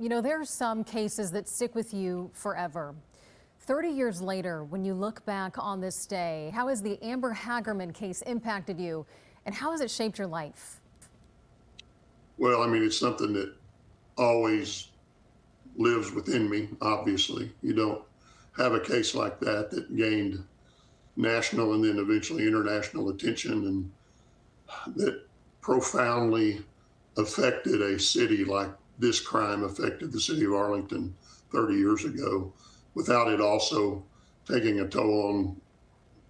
You know, there are some cases that stick with you forever. 30 years later, when you look back on this day, how has the Amber Hagerman case impacted you and how has it shaped your life? Well, I mean, it's something that always lives within me, obviously. You don't have a case like that that gained national and then eventually international attention and that profoundly affected a city like this crime affected the city of Arlington 30 years ago without it also taking a toll on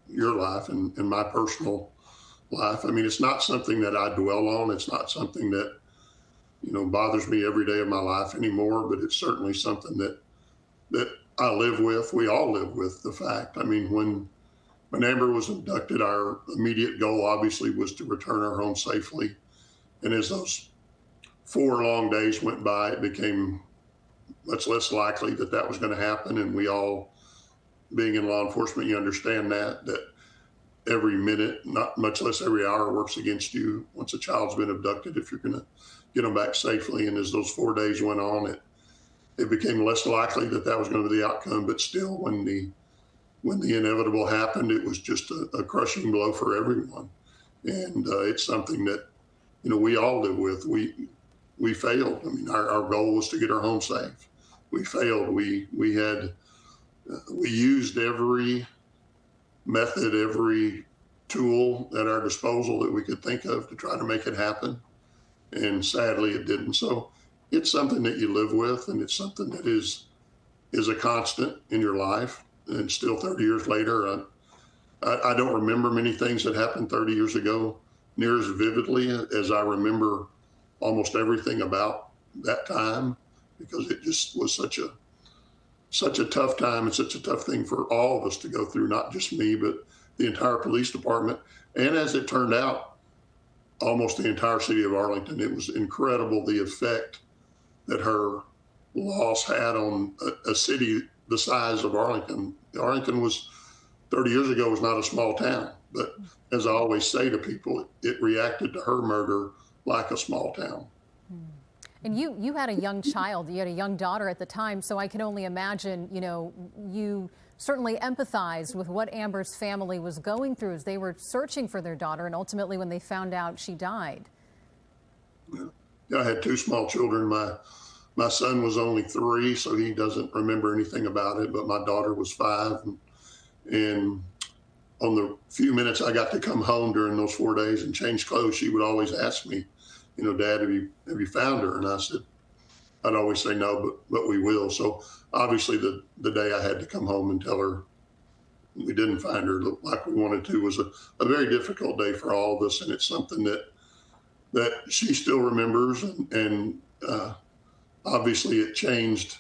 your life and my personal life. I mean, it's not something that I dwell on. It's not something that, bothers me every day of my life anymore, but it's certainly something that I live with. We all live with the fact. I mean, when Amber was abducted, our immediate goal obviously was to return her home safely. And as those 4 long days went by, it became much less likely that that was going to happen. And we all, being in law enforcement, you understand that every minute, not much less every hour, works against you once a child's been abducted if you're going to get them back safely. And as those 4 days went on, it became less likely that that was going to be the outcome. But still, when the inevitable happened, it was just a crushing blow for everyone. And it's something that, we all live with. We failed. I mean, our goal was to get her home safe. We failed. We used every method, every tool at our disposal that we could think of to try to make it happen. And sadly, it didn't. So it's something that you live with, and it's something that is a constant in your life. And still 30 years later, I don't remember many things that happened 30 years ago near as vividly as I remember almost everything about that time, because it just was such a tough time and such a tough thing for all of us to go through, not just me, but the entire police department. And as it turned out, almost the entire city of Arlington. It was incredible the effect that her loss had on a city the size of Arlington. Arlington was 30 years ago was not a small town, but as I always say to people, it reacted to her murder like a small town. And you had a young child, you had a young daughter at the time, so I can only imagine, you certainly empathized with what Amber's family was going through as they were searching for their daughter and ultimately when they found out she died. Yeah, I had 2 small children. My son was only 3, so he doesn't remember anything about it, but my daughter was 5. And on the few minutes I got to come home during those 4 days and change clothes, she would always ask me, Dad, have you found her? And I said, I'd always say no, but we will. So obviously the day I had to come home and tell her we didn't find her like we wanted to was a very difficult day for all of us. And it's something that she still remembers. And obviously it changed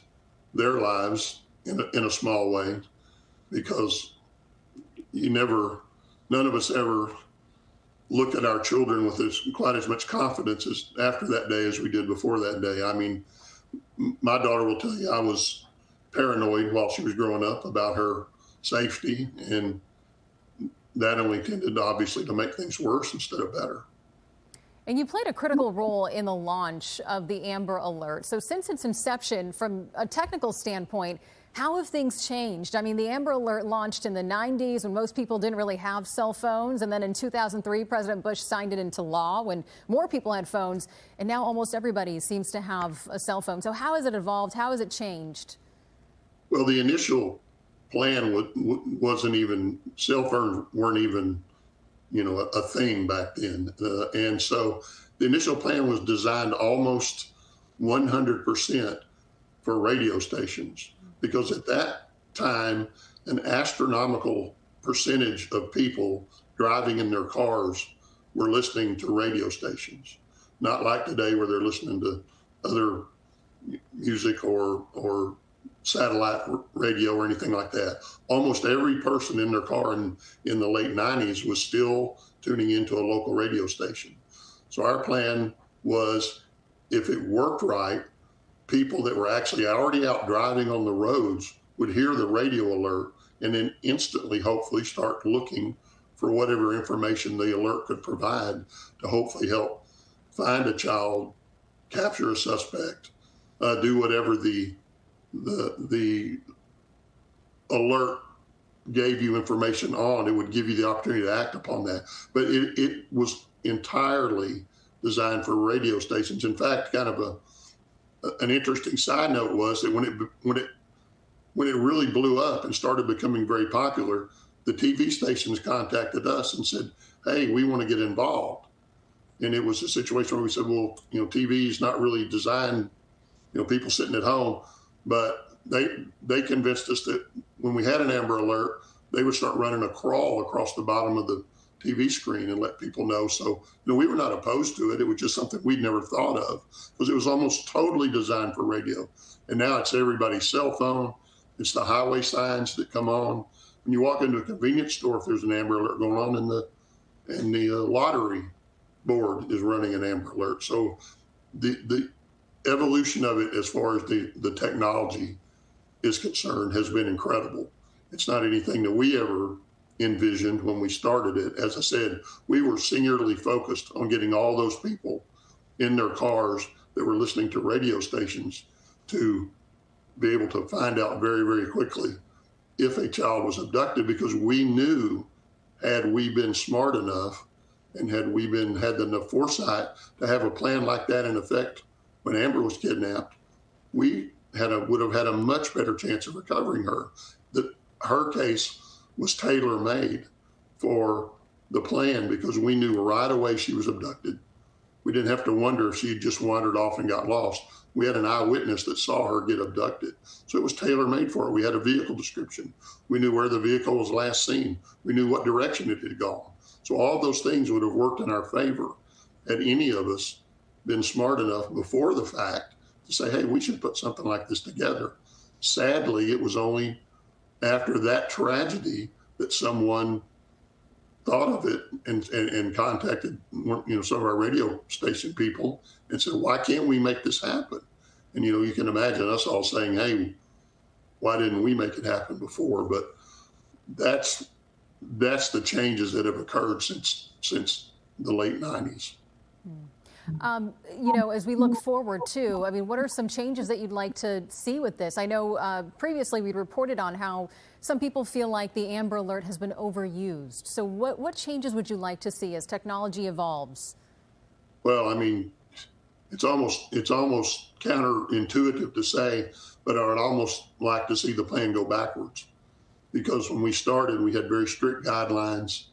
their lives in a small way, because none of us ever looked at our children with quite as much confidence as after that day as we did before that day. I mean, my daughter will tell you I was paranoid while she was growing up about her safety, and that only tended obviously to make things worse instead of better. And you played a critical role in the launch of the Amber Alert. So since its inception, from a technical standpoint, how have things changed? I mean, the Amber Alert launched in the 90s when most people didn't really have cell phones. And then in 2003, President Bush signed it into law when more people had phones. And now almost everybody seems to have a cell phone. So how has it evolved? How has it changed? Well, the initial plan wasn't even, cell phones weren't even, a thing back then. And so the initial plan was designed almost 100% for radio stations, because at that time, an astronomical percentage of people driving in their cars were listening to radio stations, not like today where they're listening to other music or satellite radio or anything like that. Almost every person in their car in the late 90s was still tuning into a local radio station. So our plan was, if it worked right, people that were actually already out driving on the roads would hear the radio alert and then instantly, hopefully, start looking for whatever information the alert could provide to hopefully help find a child, capture a suspect, do whatever the alert gave you information on. It would give you the opportunity to act upon that. But it was entirely designed for radio stations. In fact, kind of an interesting side note was that when it really blew up and started becoming very popular, the TV stations contacted us and said, "Hey, we want to get involved." And it was a situation where we said, "Well, TV is not really designed, people sitting at home," but they convinced us that when we had an Amber Alert, they would start running a crawl across the bottom of the TV screen and let people know. So, we were not opposed to it. It was just something we'd never thought of because it was almost totally designed for radio. And now it's everybody's cell phone. It's the highway signs that come on. When you walk into a convenience store, if there's an Amber Alert going on, and the lottery board is running an Amber Alert. So the evolution of it as far as the technology is concerned has been incredible. It's not anything that we ever envisioned when we started it. As I said, we were singularly focused on getting all those people in their cars that were listening to radio stations to be able to find out very, very quickly if a child was abducted, because we knew, had we been smart enough and had enough foresight to have a plan like that in effect when Amber was kidnapped, we would have had a much better chance of recovering her. Her case was tailor-made for the plan because we knew right away she was abducted. We didn't have to wonder if she had just wandered off and got lost. We had an eyewitness that saw her get abducted. So it was tailor-made for her. We had a vehicle description. We knew where the vehicle was last seen. We knew what direction it had gone. So all those things would have worked in our favor had any of us been smart enough before the fact to say, hey, we should put something like this together. Sadly, it was only after that tragedy that someone thought of it and contacted some of our radio station people and said, why can't we make this happen? And you can imagine us all saying, hey, why didn't we make it happen before? But that's the changes that have occurred since the late 90s. As we look forward too, what are some changes that you'd like to see with this? I know previously we'd reported on how some people feel like the Amber Alert has been overused. So what changes would you like to see as technology evolves? Well, it's almost counterintuitive to say, but I would almost like to see the plan go backwards, because when we started, we had very strict guidelines.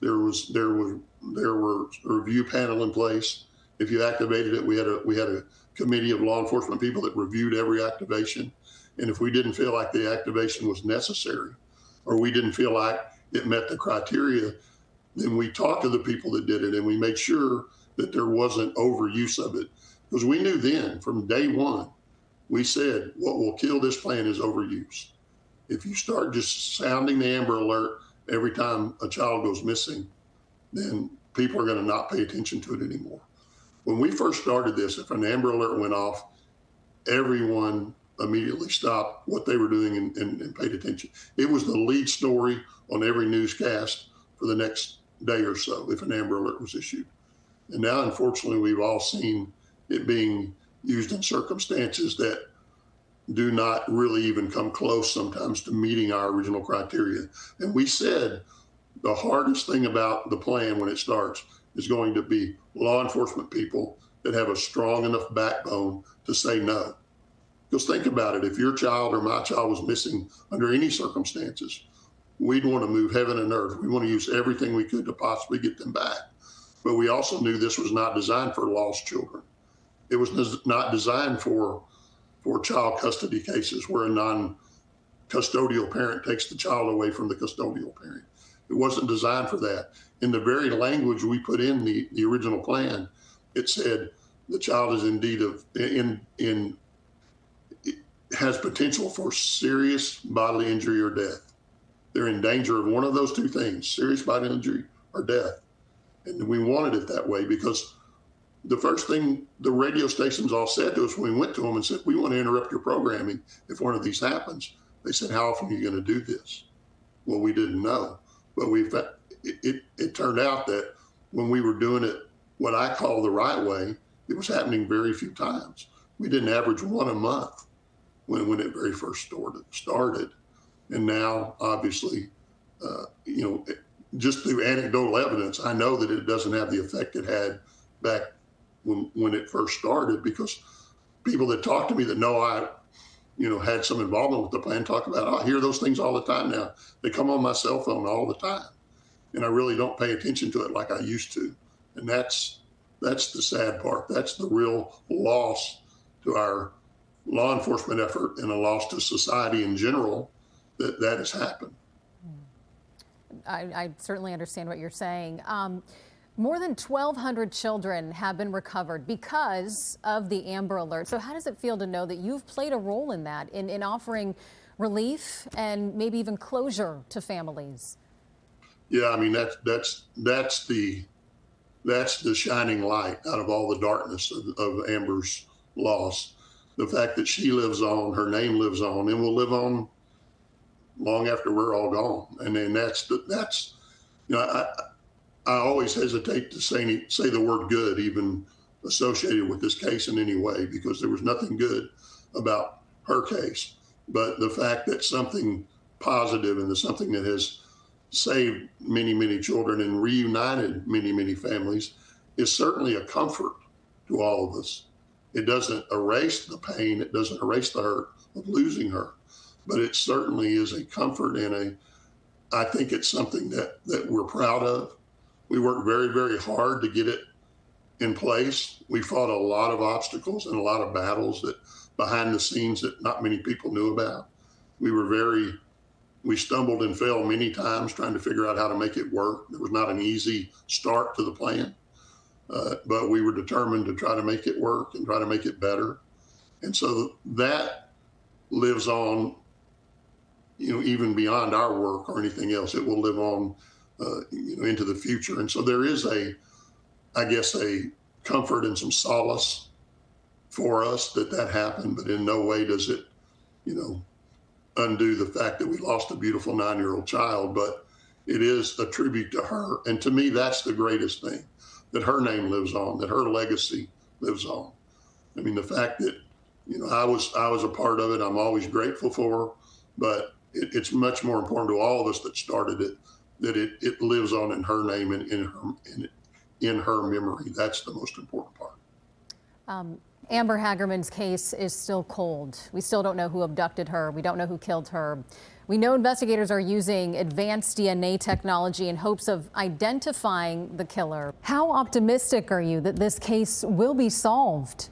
There were a review panel in place. If you activated it, we had a committee of law enforcement people that reviewed every activation. And if we didn't feel like the activation was necessary, or we didn't feel like it met the criteria, then we talked to the people that did it and we made sure that there wasn't overuse of it. Because we knew then, from day one, we said what will kill this plan is overuse. If you start just sounding the Amber Alert every time a child goes missing, then people are going to not pay attention to it anymore. When we first started this, if an Amber Alert went off, everyone immediately stopped what they were doing and paid attention. It was the lead story on every newscast for the next day or so if an Amber Alert was issued. And now, unfortunately, we've all seen it being used in circumstances that do not really even come close sometimes to meeting our original criteria. And we said the hardest thing about the plan when it starts is going to be law enforcement people that have a strong enough backbone to say no. Because think about it, if your child or my child was missing under any circumstances, we'd want to move heaven and earth. We want to use everything we could to possibly get them back. But we also knew this was not designed for lost children. It was not designed for child custody cases where a non-custodial parent takes the child away from the custodial parent. It wasn't designed for that. In the very language we put in the original plan, it said the child is indeed has potential for serious bodily injury or death. They're in danger of one of those two things, serious bodily injury or death. And we wanted it that way because the first thing the radio stations all said to us when we went to them and said, we want to interrupt your programming if one of these happens. They said, how often are you going to do this? Well, we didn't know. But it turned out that when we were doing it what I call the right way, it was happening very few times. We didn't average one a month when it very first started. And now, obviously, just through anecdotal evidence, I know that it doesn't have the effect it had back when it first started, because people that talk to me that know I, had some involvement with the plan talk about, I hear those things all the time now. They come on my cell phone all the time, and I really don't pay attention to it like I used to. And that's the sad part. That's the real loss to our law enforcement effort and a loss to society in general that has happened. I certainly understand what you're saying. More than 1,200 children have been recovered because of the Amber Alert. So how does it feel to know that you've played a role in that, in offering relief and maybe even closure to families? Yeah, I mean, that's the shining light out of all the darkness of Amber's loss. The fact that she lives on, her name lives on, and will live on long after we're all gone. And then that's I always hesitate to say the word good, even associated with this case in any way, because there was nothing good about her case. But the fact that something positive and something that has saved many, many children and reunited many, many families is certainly a comfort to all of us. It doesn't erase the pain. It doesn't erase the hurt of losing her, but it certainly is a comfort, and I think it's something that we're proud of. We worked very, very hard to get it in place. We fought a lot of obstacles and a lot of battles that behind the scenes that not many people knew about. We stumbled and fell many times trying to figure out how to make it work. There was not an easy start to the plan, but we were determined to try to make it work and try to make it better. And so that lives on, even beyond our work or anything else. It will live on, into the future. And so there is a comfort and some solace for us that happened, but in no way does it, undo the fact that we lost a beautiful 9-year-old child. But it is a tribute to her. And to me, that's the greatest thing, that her name lives on, that her legacy lives on. I mean, the fact that, I was a part of it, I'm always grateful for her, but it's much more important to all of us that started it, that it lives on in her name and in her memory. That's the most important part. Amber Hagerman's case is still cold. We still don't know who abducted her. We don't know who killed her. We know investigators are using advanced DNA technology in hopes of identifying the killer. How optimistic are you that this case will be solved?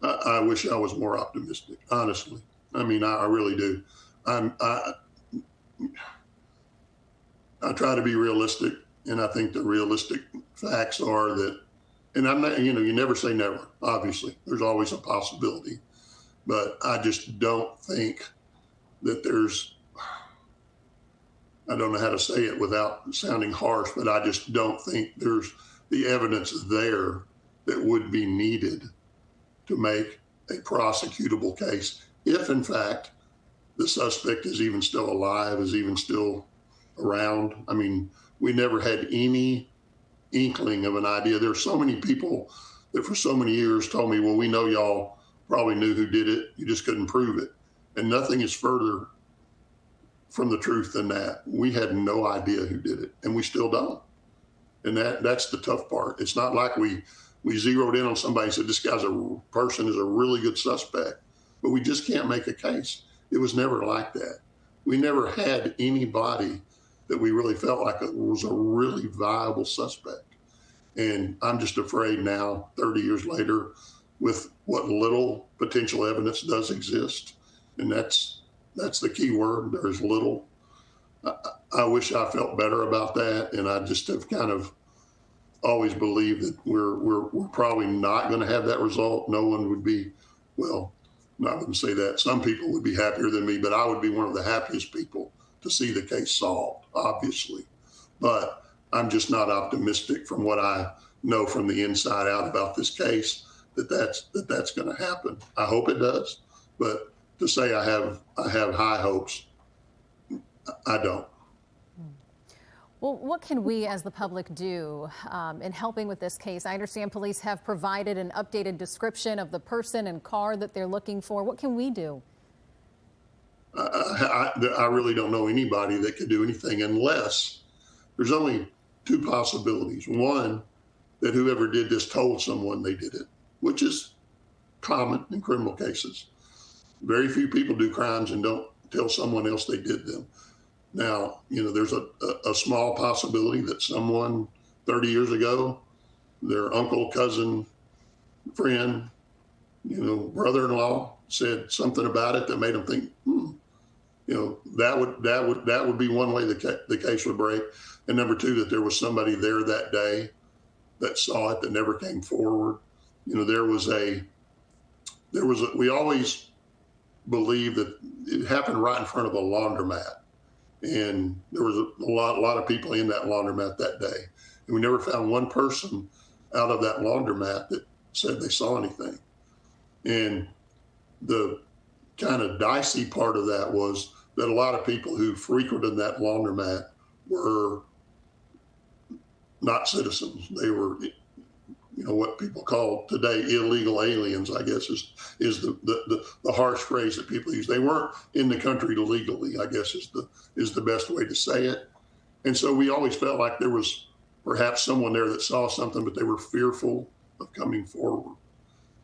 I wish I was more optimistic, honestly. I mean, I really do. I try to be realistic, and I think the realistic facts are that, and I'm not, you never say never, obviously. There's always a possibility. But I just don't think that I don't know how to say it without sounding harsh, but I just don't think there's the evidence there that would be needed to make a prosecutable case. If, in fact, the suspect is even still alive, is even still around. I mean, we never had any inkling of an idea. There are so many people that for so many years told me, well, we know y'all probably knew who did it. You just couldn't prove it. And nothing is further from the truth than that. We had no idea who did it, and we still don't. And that's the tough part. It's not like we zeroed in on somebody and said, this person is a really good suspect, but we just can't make a case. It was never like that. We never had anybody that we really felt like it was a really viable suspect. And I'm just afraid now, 30 years later, with what little potential evidence does exist, and that's the key word, there's little. I wish I felt better about that, and I just have kind of always believed that we're probably not going to have that result. No one would be, well, I wouldn't say that. Some people would be happier than me, but I would be one of the happiest people to see the case solved, obviously. But I'm just not optimistic from what I know from the inside out about this case that's going to happen. I hope it does, but to say I have high hopes, I don't. Well, what can we as the public do in helping with this case? I understand police have provided an updated description of the person and car that they're looking for. What can we do? I really don't know anybody that could do anything unless there's only two possibilities. One, that whoever did this told someone they did it, which is common in criminal cases. Very few people do crimes and don't tell someone else they did them. Now, there's a small possibility that someone 30 years ago, their uncle, cousin, friend, brother-in-law said something about it that made them think, that would be one way the case would break. And number two, that there was somebody there that day that saw it that never came forward. We always believed that it happened right in front of a laundromat. And there was a lot of people in that laundromat that day. And we never found one person out of that laundromat that said they saw anything. And the kind of dicey part of that was that a lot of people who frequented that laundromat were not citizens. They were, what people call today illegal aliens, I guess is the harsh phrase that people use. They weren't in the country illegally, I guess is the best way to say it. And so we always felt like there was perhaps someone there that saw something, but they were fearful of coming forward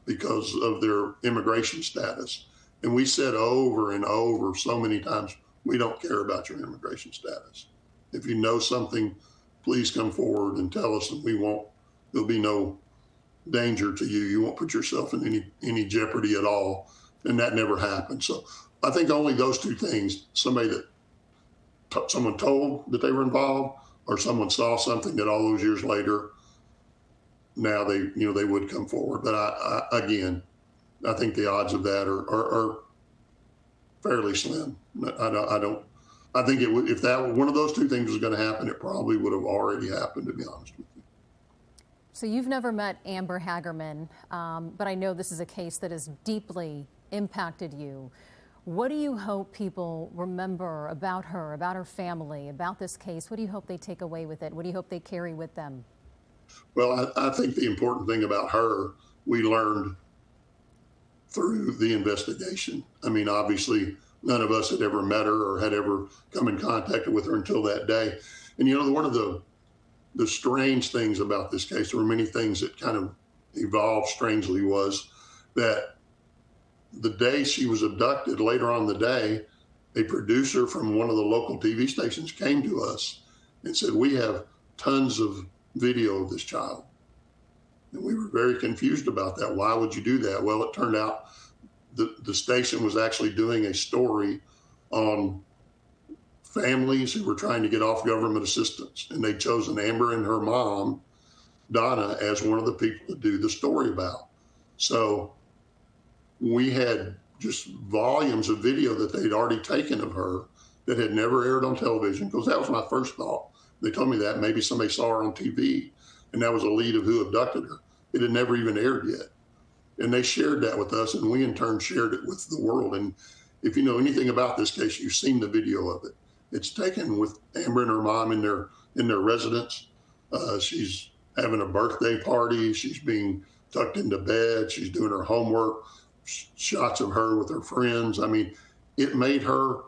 because of their immigration status. And we said over and over so many times, we don't care about your immigration status. If you know something, please come forward and tell us, and there'll be no danger to you. You won't put yourself in any jeopardy at all. And that never happened. So I think only those two things, someone told that they were involved, or someone saw something that all those years later, now they would come forward. But I think the odds of that are fairly slim. I think if one of those two things was going to happen, it probably would have already happened, to be honest with you. So you've never met Amber Hagerman, but I know this is a case that has deeply impacted you. What do you hope people remember about her, about her family, about this case? What do you hope they take away with it? What do you hope they carry with them? Well, I think the important thing about her, we learned through the investigation. I mean, obviously, none of us had ever met her or had ever come in contact with her until that day. And one of the strange things about this case, there were many things that kind of evolved strangely, was that the day she was abducted, later on in the day, a producer from one of the local TV stations came to us and said, "We have tons of video of this child." And we were very confused about that. Why would you do that? Well, it turned out the station was actually doing a story on families who were trying to get off government assistance. And they'd chosen Amber and her mom, Donna, as one of the people to do the story about. So we had just volumes of video that they'd already taken of her that had never aired on television, because that was my first thought. They told me that maybe somebody saw her on TV, and that was a lead of who abducted her. It had never even aired yet. And they shared that with us, and we in turn shared it with the world. And if you know anything about this case, you've seen the video of it. It's taken with Amber and her mom in their residence. She's having a birthday party. She's being tucked into bed. She's doing her homework. Shots of her with her friends. I mean, it made her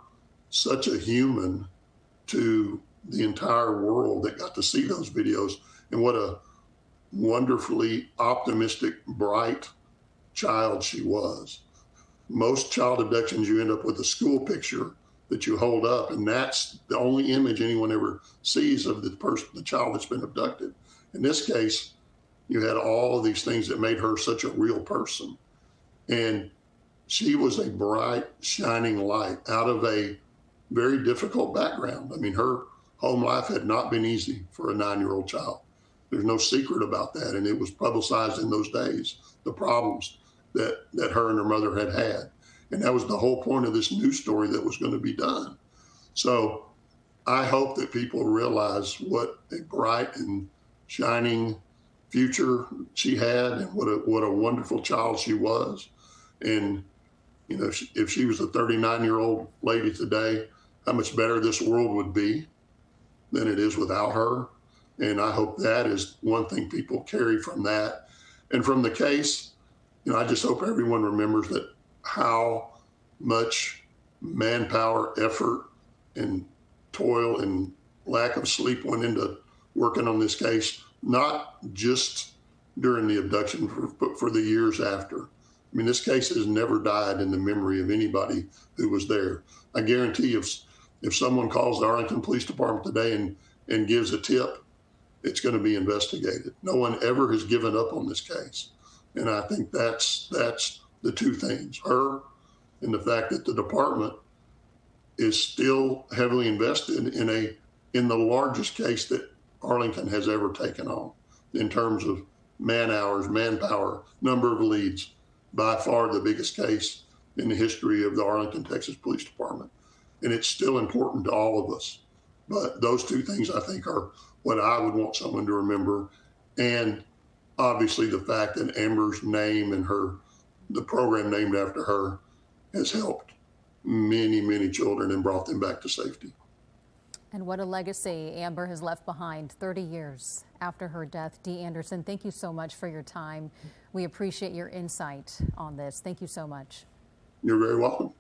such a human to the entire world that got to see those videos. And what a wonderfully optimistic, bright child she was. Most child abductions, you end up with a school picture that you hold up, and that's the only image anyone ever sees of the child that's been abducted. In this case, you had all of these things that made her such a real person. And she was a bright, shining light out of a very difficult background. I mean, her home life had not been easy for a 9-year-old child. There's no secret about that. And it was publicized in those days, the problems that her and her mother had. And that was the whole point of this news story that was going to be done. So I hope that people realize what a bright and shining future she had, and what a wonderful child she was. And, if she was a 39-year-old lady today, how much better this world would be. than it is without her. And I hope that is one thing people carry from that. And from the case, I just hope everyone remembers that how much manpower, effort, and toil and lack of sleep went into working on this case, not just during the abduction, but for the years after. I mean, this case has never died in the memory of anybody who was there. I guarantee if someone calls the Arlington Police Department today and gives a tip, it's going to be investigated. No one ever has given up on this case. And I think that's the two things, her and the fact that the department is still heavily invested in the largest case that Arlington has ever taken on in terms of man hours, manpower, number of leads, by far the biggest case in the history of the Arlington, Texas Police Department. And it's still important to all of us. But those two things, I think, are what I would want someone to remember. And obviously the fact that Amber's name and the program named after her has helped many, many children and brought them back to safety. And what a legacy Amber has left behind 30 years after her death. Dee Anderson, thank you so much for your time. We appreciate your insight on this. Thank you so much. You're very welcome.